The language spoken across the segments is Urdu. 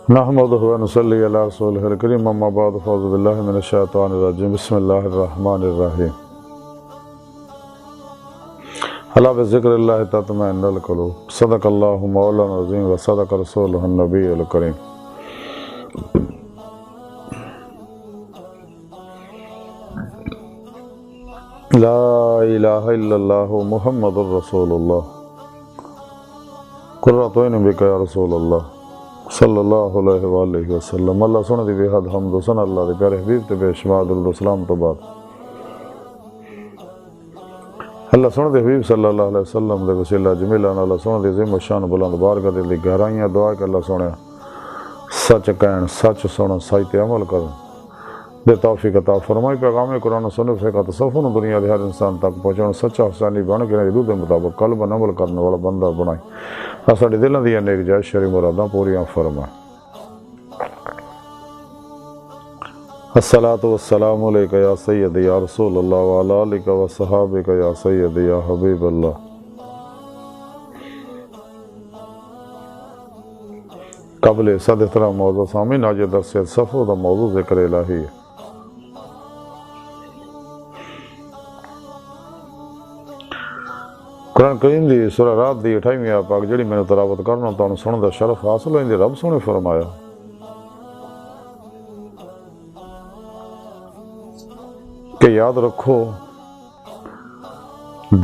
نحمدہ و نصلی علی رسولہ الکریم اما بعد فاعوذ باللہ من الشیطان الرجیم بسم اللہ الرحمن الرحیم الا بذکر اللہ تطمئن القلوب صدق اللہ مولانا العظیم و صدق رسولہ النبی الکریم۔ لا الہ الا اللہ محمد الرسول اللہ قرۃ عین بک یا رسول اللہ صلی اللہ علیہ وآلہ وسلم۔ اللہ سونے دی بے حد حمد و ثنا اللہ دے پیارے حبیب تے بے شمار درود و سلام تو بعد اللہ سونے دے حبیب صلی اللہ علیہ وسلم دے وسیلہ جمیلہ اللہ سونے دی عظیم شان بلند بارگاہ دے لئی گہرائیاں دعا کہ اللہ سونے سچ کہن، سچ سنن، سچ تے عمل کرن دے توفیق عطا فرمائی۔ پیغام قرآن و سنت فقہ تصوف نو دنیا دے ہر انسان تک پہنچاؤ سچا حسینی بن کے روح دے مطابق قلب عمل کرنے والا بندہ بنائی۔ ساڈے دلاں دیاں نیک جائز شرعی مراداں پوریاں فرمائے۔ الصلاۃ والسلام علیک یا سیدی یا رسول اللہ وعلی آلک و صحابک یا سیدی یا حبیب اللہ۔ قبل صد احترام موضوع سامعین، آج درس صفو دا موضوع ذکر الہی ہے۔ قرآن کریم دی سورہ رات دی 28ویں آیت پاک جڑی میں تلاوت کرنا تانوں سنن دا شرف حاصل ہوئی، رب سونے فرمایا کہ یاد رکھو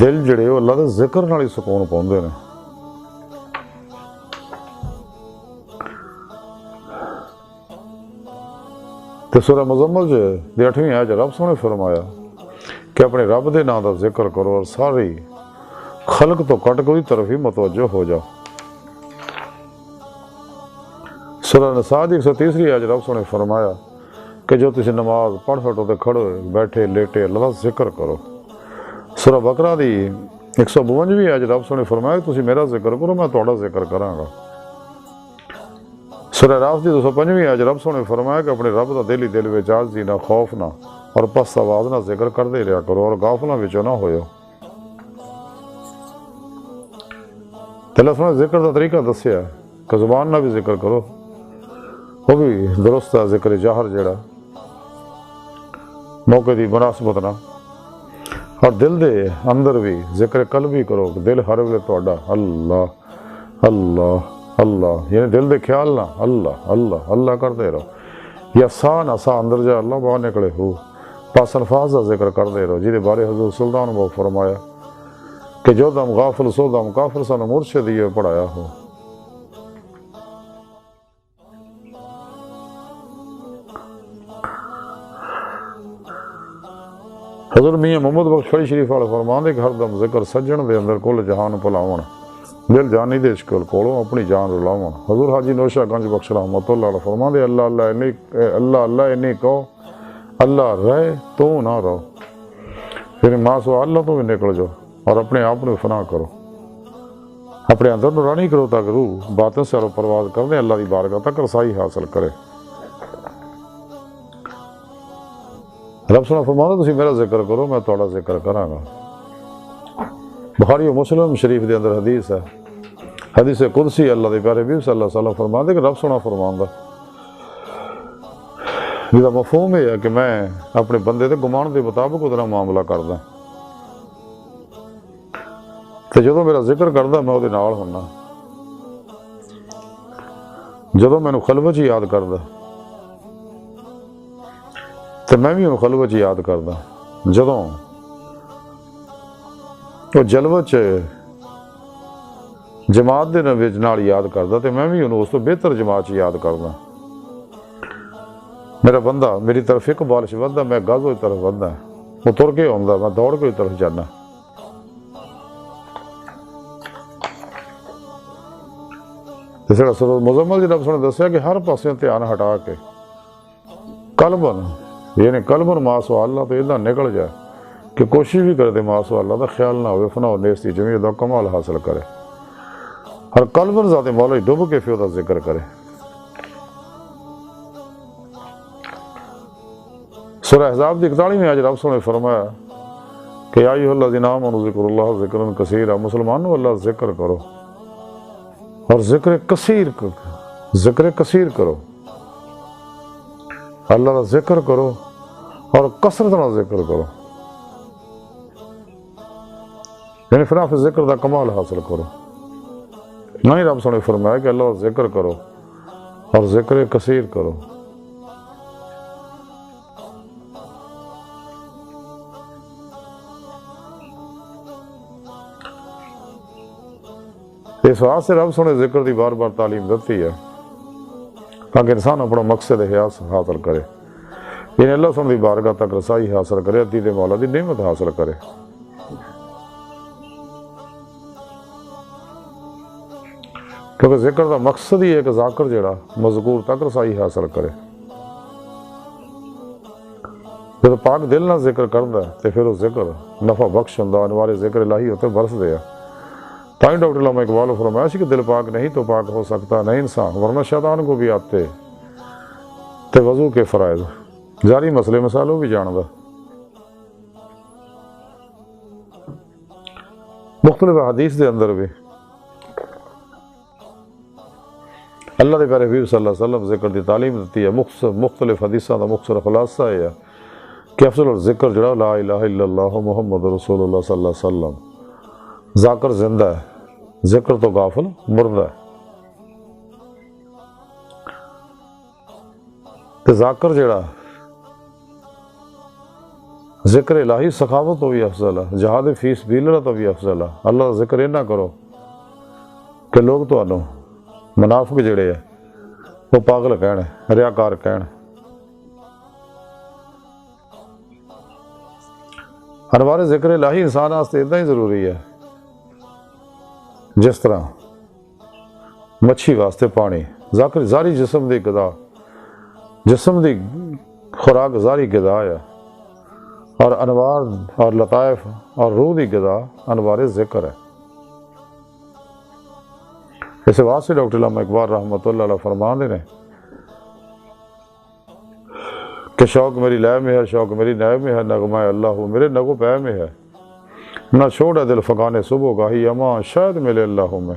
دل جڑے وہ اللہ دے ذکر نال ہی سکون پاؤندے نے۔ تے سورہ مزمل دی 8ویں آیت رب سونے فرمایا کہ اپنے رب دے نام دا ذکر کرو اور ساری خلق تو کٹ کوئی طرف ہی متوجہ ہو جاؤ۔ سورہ نساء دی 130ویں آیت رب سونے فرمایا کہ جو تسی نماز پڑھ ہٹو تے کھڑو بیٹھے لیٹے اللہ دا ذکر کرو۔ سورہ بقرہ دی 152ویں آیت رب سونے فرمایا کہ تسی میرا ذکر کرو میں تہاڈا ذکر کراں گا۔ سورہ راس دی 205ویں آیت رب سونے فرمایا کہ اپنے رب دا دل ہی دل وچ عاجزی نہ خوف نہ اور پست آواز نہ ذکر کردے رہیا کرو اور غافلاں وچوں نہ ہوئو۔ اللہ سونے ذکر دا طریقہ دسیا ہے کہ زبان نہ بھی ذکر کرو، وہ بھی درست ہے ذکر جاہر جڑا موقع دی مناسبت نہ، اور دل دے اندر بھی ذکر قلبی کرو کہ دل ہر ویلے تہاڈا اللہ اللہ اللہ، یعنی دل دے خیال نہ اللہ اللہ اللہ کرتے رہو، یا سا نہ سا اندر جا اللہ باہر نکلے ہو، پاس الفاظ دا ذکر کرتے رہو، جہدے بارے حضور سلطان کو فرمایا کہ جو دم غافل سو دم کافر سانو مرشد یہ پڑھایا ہو۔ حضور میاں محمد بخش فری شریف والے فرماندے کہ ہر دم ذکر سجن دے اندر کل جہان پلاون، دل جانی دے عشق کولوں اپنی جان رلاون۔ حضور حاجی نوشہ گنج بخش رحمۃ اللہ علیہ فرماندے اللہ اللہ اللہ انی کہو اللہ رہے تو نہ رہو، پھر ماں سو اللہ تو بھی نکل جاؤ اور اپنے آپ نے فنا کرو، اپنے اندر نورانی کرو تاکہ روح باطن سے پرواز کر دیں اللہ دی بارگاہ تک رسائی حاصل کرے۔ رب سنا فرمانا تسی میرا ذکر کرو میں تہاڈا ذکر کراں گا۔ بخاری و مسلم شریف دے اندر حدیث ہے، حدیث قدسی اللہ دے پیارے حبیب صلی اللہ علیہ وسلم فرماندے کہ رب سنا فرماندا جدا مفہوم یہ ہے کہ میں اپنے بندے دے گمان دے مطابق ادھر معاملہ کردا، تے جدوں میرا ذکر کردا میں اودے نال ہونا، جدوں مینوں خلوت یاد کردا تے میں بھی خلوت یاد کردا، جدوں وہ جلوت جماعت دے نال یاد کردا تے میں بھی انہوں اس تو بہتر جماعت یاد کردا۔ میرا بندہ میری طرف ایک بالش وددا میں گز ہوئی طرف وددا، وہ تر کے ہوندا میں دوڑ کے طرف جانا۔ جیسے سورۃ مزمل جی رب سنے دسیا کہ ہر پاسے دھیان ہٹا کے قلبن یعنی قلبن ما سوا اللہ تو ادھر نکل جائے کہ کوشش بھی کرے ما سوا اللہ دا خیال نہ ہوئے فنا و نیستی جمعی دا کمال حاصل کرے، ہر قلبن ذات مولا ڈوب کے فیو دا ذکر کرے۔ سورہ احزاب دی 41ویں آیت رب سنے فرمایا کہ یا ایھا الذین آمنوا ذکر اللہ ذکرا کثیرا، مسلمانوں اللہ ذکر کرو اور ذکر کثیر ذکر کثیر کرو، اللہ کا ذکر کرو اور کثرت نال ذکر کرو، یعنی پھر آپ ذکر دا کمال حاصل کرو۔ نہ ہی رب سنے فرمایا کہ اللہ کا ذکر کرو اور ذکر کثیر کرو۔ اس واسطے رب سنے ذکر دی بار بار تعلیم دیتی ہے تاکہ انسان اپنا مقصد حیات حاصل کرے، یعنی اللہ سن دی بارگاہ تک رسائی حاصل کرے، عتیق مولا دی نعمت حاصل کرے۔ کیونکہ ذکر دا مقصد ہی ہے کہ ذاکر جڑا مذکور تک رسائی حاصل کرے۔ جب پاک دل نہ ذکر کردا ہے تو پھر وہ ذکر نفع بخش ہوندا، انوار ذکر الہی ہوتے برس دے۔ تائیں ڈاکٹر علامہ اقبال نے فرمایا کہ دل پاک نہیں تو پاک ہو سکتا نہیں انسان، ورنہ شیطان کو بھی آتے تے وضو کے فرائض جاری مسئلے مسالوں بھی جاندا۔ مختلف حدیث دے اندر بھی اللہ دے پیارے حبیب صلی اللہ علیہ وسلم ذکر دی تعلیم دیتی ہے۔ مختلف حدیثاں دا مختصر خلاصہ ہے کہ افضل الذکر جڑا لا الہ الا اللہ محمد رسول اللہ صلی اللہ علیہ وسلم۔ ذاکر زندہ ہے، ذکر تو غافل مردہ ہے۔ تے ذاکر جڑا ذکر الہی سخاوت تو بھی افضل ہے، جہاد فی سبیل اللہ تو بھی افضل ہے۔ اللہ کا ذکر یہ نہ کرو کہ لوگ تو آنو منافق جڑے ہیں وہ پاگل کہنے، ریاکار کہنے۔ انوار ذکر الہی انسان واسطے اتنا ہی ضروری ہے جس طرح مچھی واسطے پانی، ذاکر ظاہری جسم دی غذا، جسم دی خوراک ظاہری غذا ہے، اور انوار اور لطائف اور روح دی غذا انوار ذکر ہے۔ اس واسطے ڈاکٹر علامہ اقبال رحمۃ اللہ علیہ فرماندے نے کہ شوق میری لے میں ہے، شوق میری نئے میں ہے، نغمہ اللہ میرے نگو پہ میں ہے، نہ چھوڑے دل فقانے صبح گاہی اما شاید ملے اللہ میں،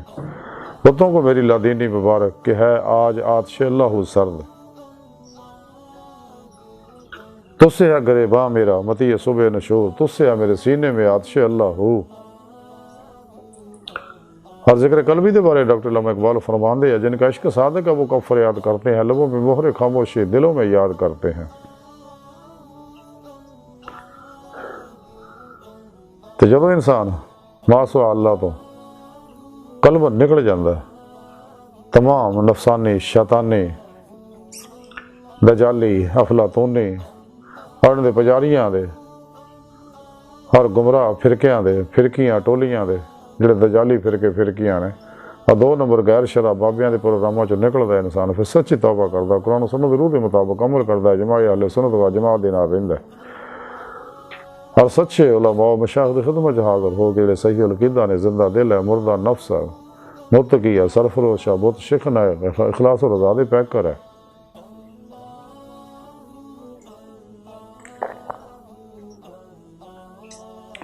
بتوں کو میری لادینی مبارک کہ ہے آج آتش اللہ سرد، تجھ سے ہے گریباں میرا متی صبح نشور، تجھ سے ہے میرے سینے میں آتش اللہ ہو۔ اور ذکر قلبی دے بارے ڈاکٹر علامہ اقبال فرماندے ہیں جن کا عشق صادق ہے وہ کفر یاد کرتے ہیں، لبوں میں مہر خاموشی دلوں میں یاد کرتے ہیں۔ تو جب انسان ماسوا اللہ تو قلب نکل جاندہ ہے، تمام نفسانی، شیطانی، دجالی، افلاطونی اور دے پجاریاں دے اور گمراہ فرقیاں دے، فرقیاں ٹولیاں دے جڑے دجالی فرقے فرقیاں نے، اور دو نمبر غیر شرع بابیاں دے پروگراموں چ نکلدا ہے انسان، پھر سچی توبہ کردا، قرآن و سنت روح کے مطابق عمل کردا ہے، جماع اہل سنت و جماعت دے نال رہندا ہے، اور سچے علماء و مشائخ دی خدمت حاضر ہو کے جڑے صحیح العقیدہ نے، زندہ دل ہے، مردہ نفس ہے، متقی ہے، سرفروش ہے، بت شکن ہے، اخلاص و رضا دے پیکر ہے۔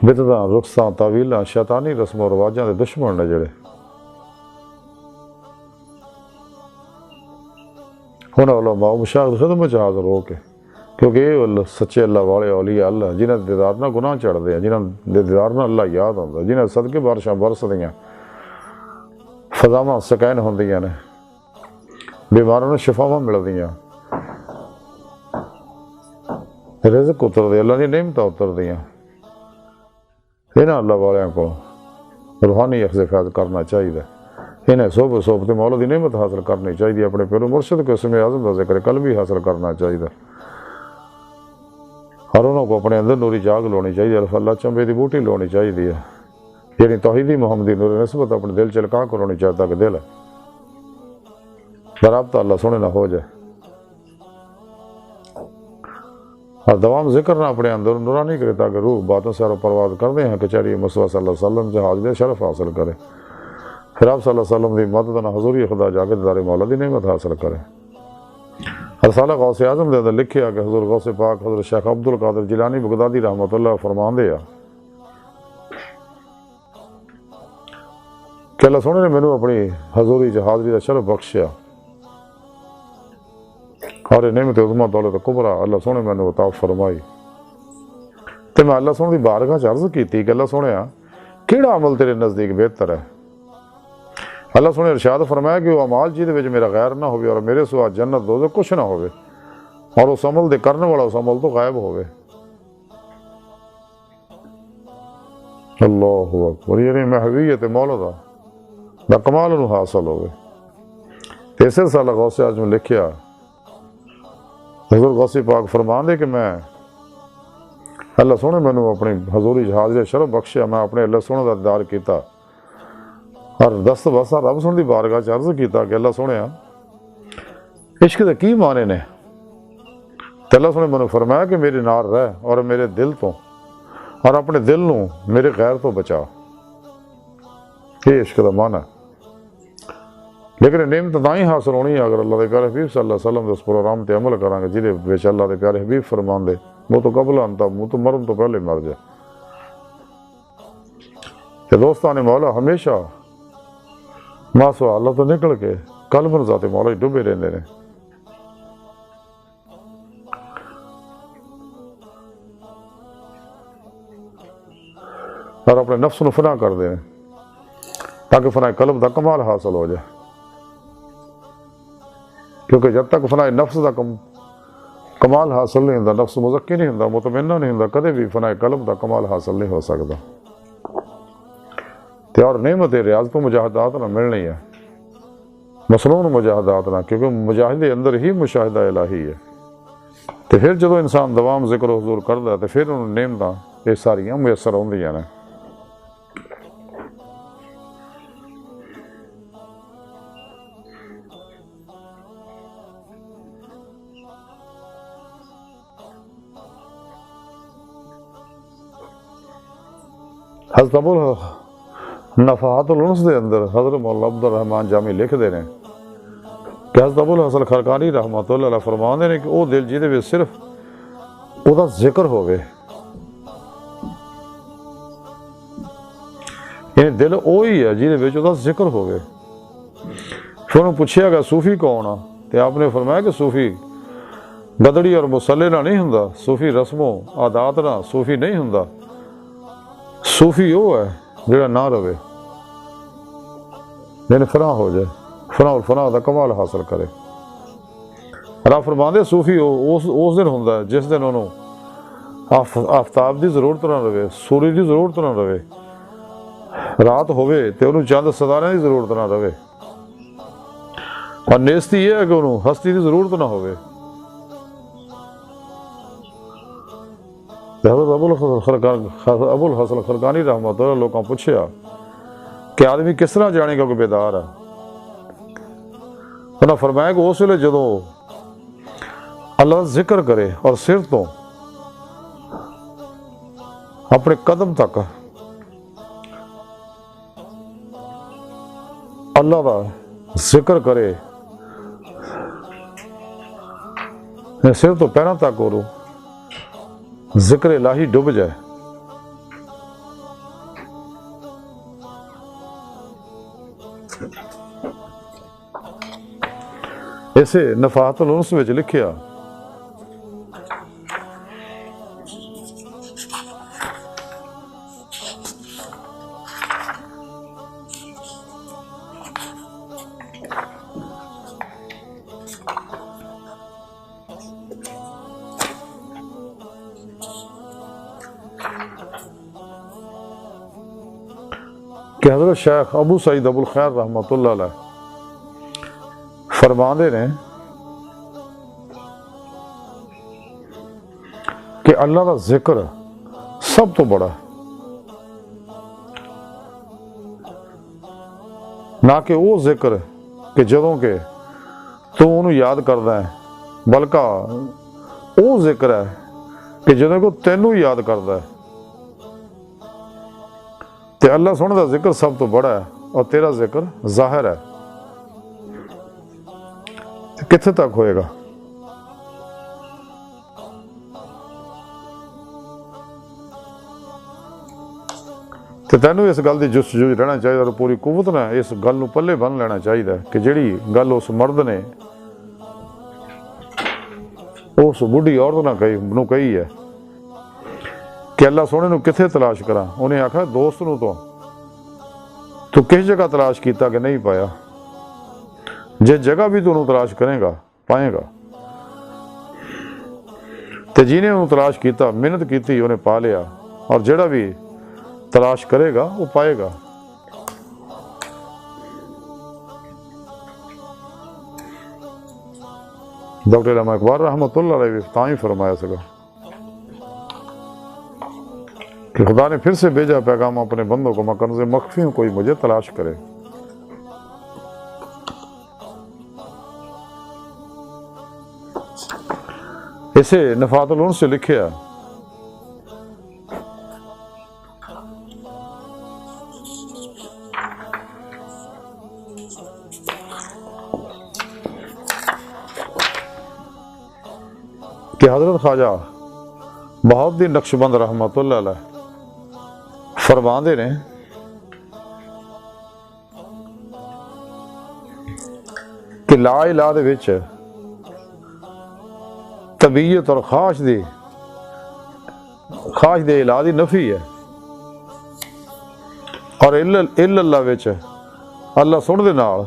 بدعتاں، رخصاں، تعویلاں، شیطانی رسم و رواجاں دے دشمن نے جڑے انہاں علماء و مشائخ دی خدمت چ حاضر ہو کے، کیونکہ یہ سچے اللہ والے اولیاء اللہ جنہاں دے دیدار نہ گناہ چڑھدے ہیں، جنہاں دے دیدار نہ اللہ یاد ہوندا، جنہاں صدقے بارشاں برسدیاں، فضاواں سکین ہوندیاں نے، بیماراں نوں شفاواں ملدیاں، رزق اتردے، اللہ دی نعمتاں اتردیاں، انہاں اللہ والیاں کو روحانی اخذ فیض کرنا چاہیے، انہیں صحبت صحبت مولا دی نعمت حاصل کرنی چاہیے، اپنے پیر و مرشد کو اسم اعظم دا ذکر قلبی حاصل کرنا چاہیے، اور انہوں کو اپنے اندر نوری جاگ لونی چاہیے، اللہ چمبے دی بوٹی لونی چاہیے، یعنی توحیدی محمدی نور نسبت اپنے دل چلکا کر ہونی چاہتا کہ دل برابطہ اللہ سونے نہ ہو جائے، اور دوام ذکر نہ اپنے اندر نورانی کرے تاکہ روح باتوں سے پرواز کر دیں ہیں کچہری مصطفیٰ صلی اللہ علیہ وسلم جہاز دے شرف حاصل کرے، پھر آپ صلی اللہ علیہ وسلم دی مدد نہ حضوری خدا جاگے دار مولا دی نعمت حاصل کرے۔ رسالہ غوث اعظم دے اندر لکھیا کہ حضور غوث پاک حضرت شیخ عبد القادر جیلانی بغدادی رحمۃ اللہ فرماندے ہیں کہ اللہ سونے نے مینوں اپنی حضوری حاضری دا شرف بخشیا، اور نعمت عظمی دولت کبرا اللہ سونے مینوں عطا فرمائی تے میں اللہ سونے دی بارگاہ چ عرض کیتی کہ اللہ سونیا کیڑا عمل تیرے نزدیک بہتر ہے؟ اللہ سونے ارشاد فرمایا کہ وہ عمال جہدے وچ میرا غیر نہ ہوئے اور میرے سوا جنت دوزخ کچھ نہ ہوئے اور اس عمل دے کرنے والا اس عمل تو غائب ہوئے۔ اللہ اکبر، یعنی محویت مولا دا کمال نو حاصل ہوئے۔ تیسرے سال غوث اعظم لکھیا، حضور غوثی پاک فرمان دے کہ میں اللہ سونے مینوں اپنی حضوری حاضر شرف بخشیا، میں اپنے اللہ سونے دا دیدار کیتا اور دست بسا رب سونے دی بارگاہ چ عرض کیتا کہ اللہ سونیا عشق دے کی معنی نے؟ تے اللہ سونے مینوں فرمایا کہ میرے نال رہ اور میرے دل تو اور اپنے دل نو میرے غیر تو بچا۔ یہ عشق دا معنی ہے۔ لیکن نعمت تاں ہی حاصل ہونی ہے اگر اللہ دے پیارے حبیب صلی اللہ علیہ وسلم دے اس پروگرام تے عمل کرانگے جہدے وچ اللہ دے پیارے حبیب فرمان دے وہ تو قبل انتا منہ تو مرن تو پہلے مر جائے۔ کہ دوستان مولا ہمیشہ ماسوا اللہ تو نکل کے قلب ذات مولا ڈبے رہندے نے۔ اور اپنے نفس نو فنا کر دیں تاکہ فنا قلب دا کمال حاصل ہو جائے، کیونکہ جب تک فنا نفس دا کمال حاصل نہیں ہوندا، نفس مزکی نہیں ہوندا، مطمئنہ نہیں ہوندا، کدے بھی فنا قلب دا کمال حاصل نہیں ہو سکتا۔ تے اور نعمت ریاضت و مجاہدات نہ ملنی ہے، مسنون مجاہدات نہ، کیونکہ مجاہدے اندر ہی مشاہدہ الہی ہے۔ تے پھر جدو انسان دوام ذکر و حضور کردا ہے تے پھر انہوں نعمتاں یہ ساریاں میسر ہوندیاں نے۔ حضرت ابو نفحات الانس دے اندر حضرت مولانا عبد الرحمن جامی لکھ دے ہیں کہ حضرت ابو الحسن خرقانی رحمۃ اللہ علیہ فرمان دے ہیں کہ وہ دل جہدے وچ صرف وہ دا ذکر ہوئے، یعنی دل وہی ہے جہدے وچ وہ دا ذکر ہوئے۔ پھر انہوں پوچھیا گیا صوفی کون آ؟ تے آپ نے فرمایا کہ صوفی گدڑی اور مسلے نہ نہیں ہوندا، صوفی رسم و عادات نہ صوفی نہیں ہوندا، صوفی وہ ہے جڑا نہ رہے، یعنی فنا ہو جائے، فنا الفنا دا کمال حاصل کرے۔ آپ فرماندے صوفی اس دن ہوندا ہے جس دن انہوں آفتاب دی ضرورت نہ رہے، سورج دی ضرورت نہ رہے، رات ہوئے تے انہوں چند ستارے دی ضرورت نہ رہے، اور نیستی یہ ہے کہ انہوں ہستی دی ضرورت نہ ہوئے۔ حضرت ابو الحسن خرقانی رحمۃ اللہ لوگوں پوچھیا کہ آدمی کس طرح جانے گا کہ بیدار ہے؟ انہوں نے فرمایا کہ اس ویلے جدو اللہ ذکر کرے اور سر تو اپنے قدم تک اللہ کا ذکر کرے، سر تو پیروں تک ہو ذکر الہی ڈب جائے، اسے نفحات الانس وچ لکھیا کہ حضرت شیخ ابو سعید ابو الخیر رحمۃ اللہ علیہ فرماندے نے کہ اللہ کا ذکر سب تو بڑا ہے، نہ کہ وہ ذکر کہ جدوں کہ تو انہوں یاد کردا ہے، بلکہ وہ ذکر ہے کہ جدوں کو تینوں یاد کردا ہے۔ تے اللہ سونے دا ذکر سب تو بڑا ہے اور تیرا ذکر ظاہر ہے، کتنے تک ہوئے گا؟ تے تینوں اس گل دی جستجو رہنا چاہیے اور پوری قوت نے اس گل نو پلے بن لینا چاہیے کہ جڑی گل اس مرد نے اس بڑھی عورت نو کہی ہے کہ اللہ سونے نو کتھے تلاش کراں؟ انہیں آکھا دوست نو تو کس جگہ تلاش کیتا کہ نہیں پایا؟ جس جگہ بھی تو انہوں تلاش کرے گا پائے گا، تے جی نے انہوں تلاش کیتا، محنت کیتی، انہیں پا لیا، اور جڑا بھی تلاش کرے گا وہ پائے گا۔ ڈاکٹر علامہ اقبال رحمۃ اللہ علیہ تاں ہی فرمایا سکا کہ خدا نے پھر سے بھیجا پیغام اپنے بندوں کو، میں کنز مخفی ہوں، کوئی مجھے تلاش کرے۔ اسے نفات الانس سے لکھیا کہ حضرت خواجہ بہاؤالدین نقشبند رحمۃ اللہ علیہ فرماندے نے کہ لا الہ دے وچ طبیعت اور خواہش دے الہ دی نفی ہے، اور اللہ وچ اللہ سن دے نال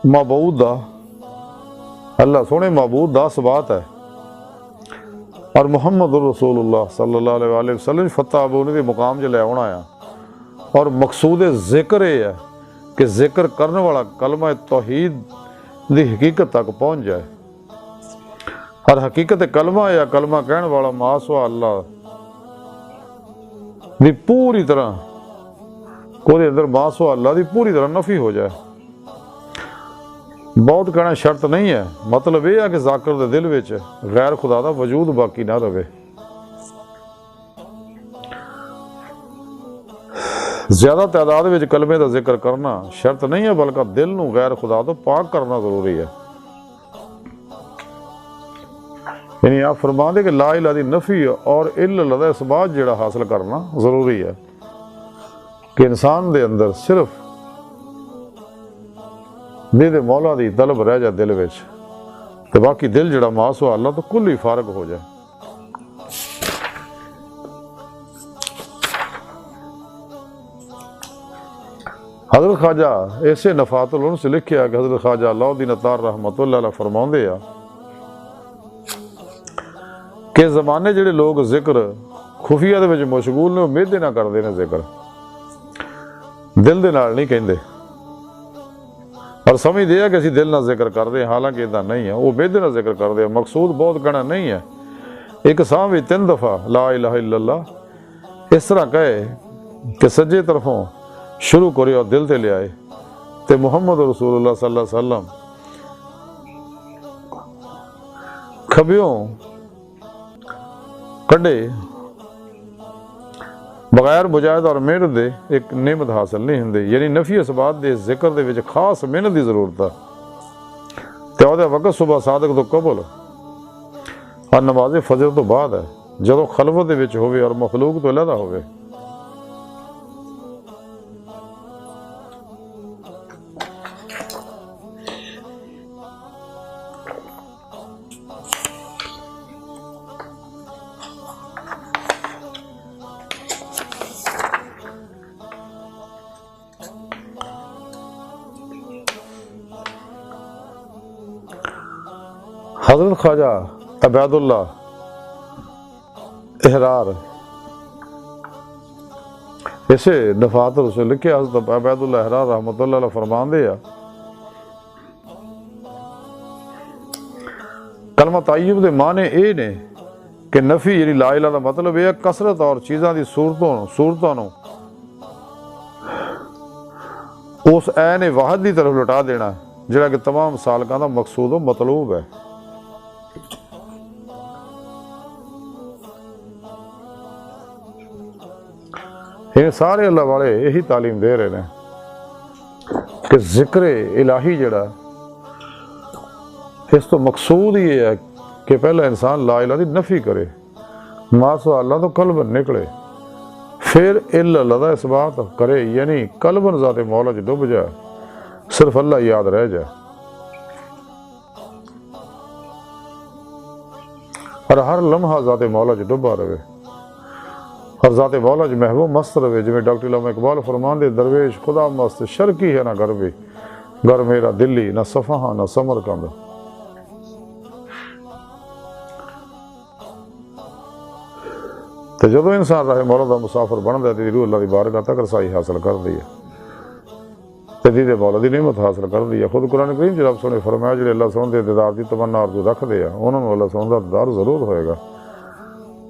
معبود دا، اللہ سونے معبود دا ثبات ہے، اور محمد الرسول اللہ صلی اللہ علیہ وآلہ وسلم فتح ابونی دے مقام جو لے ہونا آیا، اور مقصود ذکر یہ ہے کہ ذکر کرنے والا کلمہ توحید دی حقیقت تک پہنچ جائے، اور حقیقت کلمہ یا کلمہ کہنے والا ما سوا اللہ دی پوری طرح کوئی اندر ما سوا اللہ دی پوری طرح نفی ہو جائے۔ بہت کہنا شرط نہیں ہے، مطلب یہ ہے کہ ذاکر دے دل وچ غیر خدا دا وجود باقی نہ رہے۔ زیادہ تعداد وچ کلمے دا ذکر کرنا شرط نہیں ہے، بلکہ دل نو غیر خدا تو پاک کرنا ضروری ہے۔ یعنی آپ فرما دے کہ لا الہ دی نفی اور اللہ دا اثبات جڑا حاصل کرنا ضروری ہے، کہ انسان دے اندر صرف دے مولا دی طلب رہ جائے دل وچ، تو باقی دل جڑا ما سوا اللہ تو کل ہی فارغ ہو جائے۔ حضرت خواجہ ایسے نفات الانس سے لکھیا کہ حضرت خواجہ علاؤالدین اطار رحمۃ اللہ علیہ فرماندے آ کہ زمانے جڑے لوگ ذکر خفیہ دے وچ مشغول نے، امیدیں نہ کردے نے ذکر، دل دے نال نہیں کہندے، اور سمجھ دیا کہ اسی دل نہ ذکر کر دے، حالانکہ ادھا نہیں ہے، وہ امیدیں نہ ذکر کر دے، مقصود بہت کہنا نہیں ہے، ایک ساں بھی 3 دفعہ لا الہ الا اللہ اس طرح کہے کہ سجے طرفوں شروع کرے اور دل تے لے آئے، تے محمد رسول اللہ صلی اللہ علیہ وسلم کھبیوں کڈے بغیر مجاہد اور محنت دے ایک نعمت حاصل نہیں ہوندی، یعنی نفی اثبات دے ذکر دے وچ خاص محنت دی ضرورت ہے، تے او دے وقت صبح صادق تو قبل اور نماز فجر تو بعد ہے، جدوں خلوت دے وچ ہوئے اور مخلوق تو علیحدہ ہوئے۔ حضرت خواجہ عبید اللہ احرار اسے نفات سے لکھے، حضرت عبید اللہ احرار رحمۃ اللہ علیہ فرماندے آ کلمہ طیب دے معنی اے نے کہ نفی یعنی لا الہ دا مطلب یہ کثرت اور چیزاں دی صورتوں نو اس عین واحد دی طرف لٹا دینا جڑا کہ تمام سالکاں دا مقصود و مطلوب ہے۔ یہ سارے اللہ والے یہی تعلیم دے رہے ہیں کہ ذکر الہی جڑا اس تو مقصود یہ ہے کہ پہلا انسان لا الہ دی نفی کرے، ما سوا اللہ تو قلباً نکلے، پھر اللہ دا اثبات کرے، یعنی قلباً ذات مولا جو ڈوب جائے، صرف اللہ یاد رہ جائے۔ اور ہر لمحہ ذات مولا چ ڈبا رہے، اور ذات مولا چ محبوب مست رہے، جویں ڈاکٹر علامہ اقبال فرماندے درویش خدا مست شرکی ہے نہ غربی، گھر میرا دلی نہ صفحہ نہ سمرقند۔ تو جدو انسان راہ مولا دا مسافر بندا ہے، روح اللہ دی بارگاہ تک رسائی حاصل کر دی ہے، تدید مولا دی نعمت حاصل کر دی ہے۔ خود قرآن کریم جب سنے فرمایا جڑے اللہ سبحانہ دے دیدار دی تمنا آرزو رکھ دے ہیں، انہوں نے اللہ سبحانہ دا دیدار ضرور ہوئے گا۔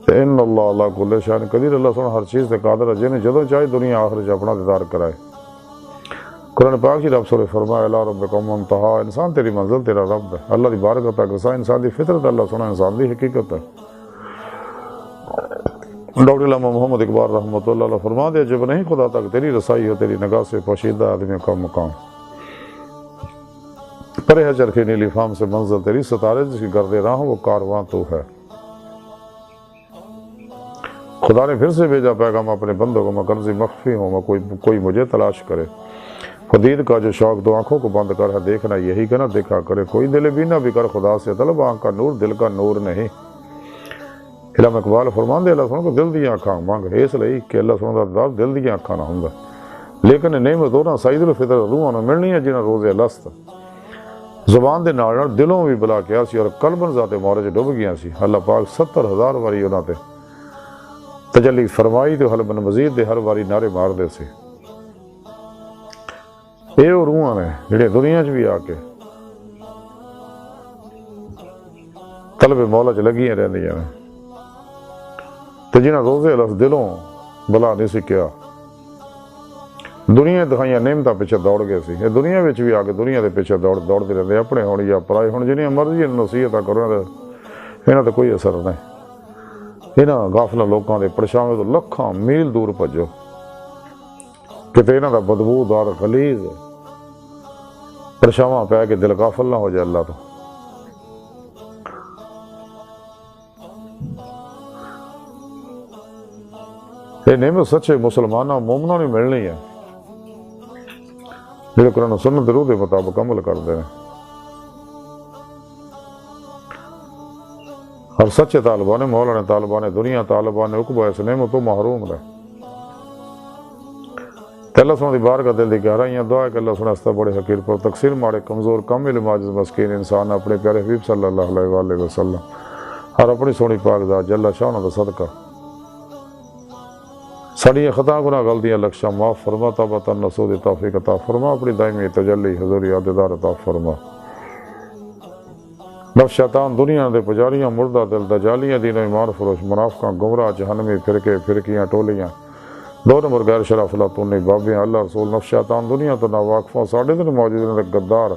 تو ان اللہ اللہ کل شان قدیر، اللہ سبحانہ ہر چیز تے قادر ہے، جنہیں جدو چاہے دنیا آخر چ اپنا دیدار کرائے۔ قرآن پاک جی رب سنے فرمایا الا ربکم منتہا، انسان تیری منزل تیرا رب ہے، اللہ دی بارگاہ تک رسا انسان دی فطرت، اللہ سبحانہ انسان دی حقیقت ہے۔ ڈاکٹر علامہ محمد اقبال رحمۃ اللہ علیہ فرما دیا جب نہیں خدا تک تیری رسائی ہو، تیری نگاہ سے پوشیدہ آدمیوں کا مقام، پرے ہے چرخی نیلی فام سے منزل تیری، ستارے جس کی گردے راہ وہ کارواں تو ہے۔ خدا نے پھر سے بھیجا پیغام اپنے بندوں کو، میں کنزی مخفی ہوں، میں کوئی مجھے تلاش کرے، خدید کا جو شوق تو آنکھوں کو بند کر ہے دیکھنا یہی کہ نہ دیکھا کرے، کوئی دل بینا بھی کر خدا سے طلب، آنکھ کا نور دل کا نور نہیں۔ علامہ اقبال فرماندے اللہ سبحانہ کو دل دیا آنکھاں منگ، اس لئی کہ اللہ سبحانہ دیدار دل دیا آنکھاں نہ ہوندا، لیکن نعمت انہاں سعید الفطر روحاں نوں ملنی ہے جنہاں روزے لست زبان دے نال دلوں بھی بلا کیا سی اور قلباں ذات مولا چ ڈب گیا سی۔ اللہ پاک 70,000 واری انہاں تے تجلی فرمائی تے حلبن مزید دے ہر واری نعرے مار دے سی۔ اے وہ روحاں نے جڑے دنیا چ بھی آ کے طلب مولا چ لگیاں رہندیاں نے، تو جنہاں روزے لفظ دلوں بلا نہیں سی کیا، دنیا دکھائیاں نعمتاں پیچھے دوڑ گئے سی، یہ دنیا وچ بھی آ کے دنیا دے پیچھے دوڑتے رہتے، اپنے ہون یا پرائے ہون، جنہیں مرضی نصیحتاں کرو انہاں تے کوئی اثر نہیں۔ انہاں غافل لوکاں دے پرچھاویں تو لکھاں میل دور بھجو، کتے انہاں دا بدبودار غلیظ پرچھاواں پہ کے دل غافل نہ ہو جائے اللہ تو۔ یہ نعمت سچے مسلمانوں مومنوں نے ملنی ہے جڑے قرآن و سنت روح دے مطابق عمل کرتے ہیں، اور سچے طالبان مولا نے طالبان دنیا طالبان عقبہ اس نعمت تو محروم رہے۔ اللہ سبحانہ دی بارگاہ دل دی گہرائیاں دعا ہے کہ اللہ سبحانہ استا بڑے حقیر پر تقصیر ماڑے کمزور کم علم عاجز مسکین انسان اپنے پیارے حبیب صلی اللہ علیہ وآلہ وسلم اور اپنی سونی پاک ذات جل شانہ دا صدقہ ساڑیاں خطا گناہ غلطیاں لکشاں معاف فرما، توبہ نصوح دی توفیق عطا فرما، اپنی دائمی تجلی حضوری عہدیدار عطا فرما۔ نفس شیطان دنیا دے پجاریاں مردہ دل دجالیاں دین و ایمان فروش منافقاں گمراہ جہنمی فرقیاں ٹولیاں دو نمبر غیر شرف لاتونی بابیاں اللہ رسول نفس شیطان دنیا تو ناواقفوں ساڑھے دن موجود نے غدار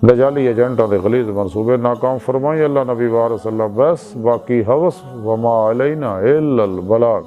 دجالی ایجنٹاں دے غلیظ منصوبے ناکام فرمائی اللہ نبی وارث اللہ بس باقی حوث وما علینا الا البلاغ۔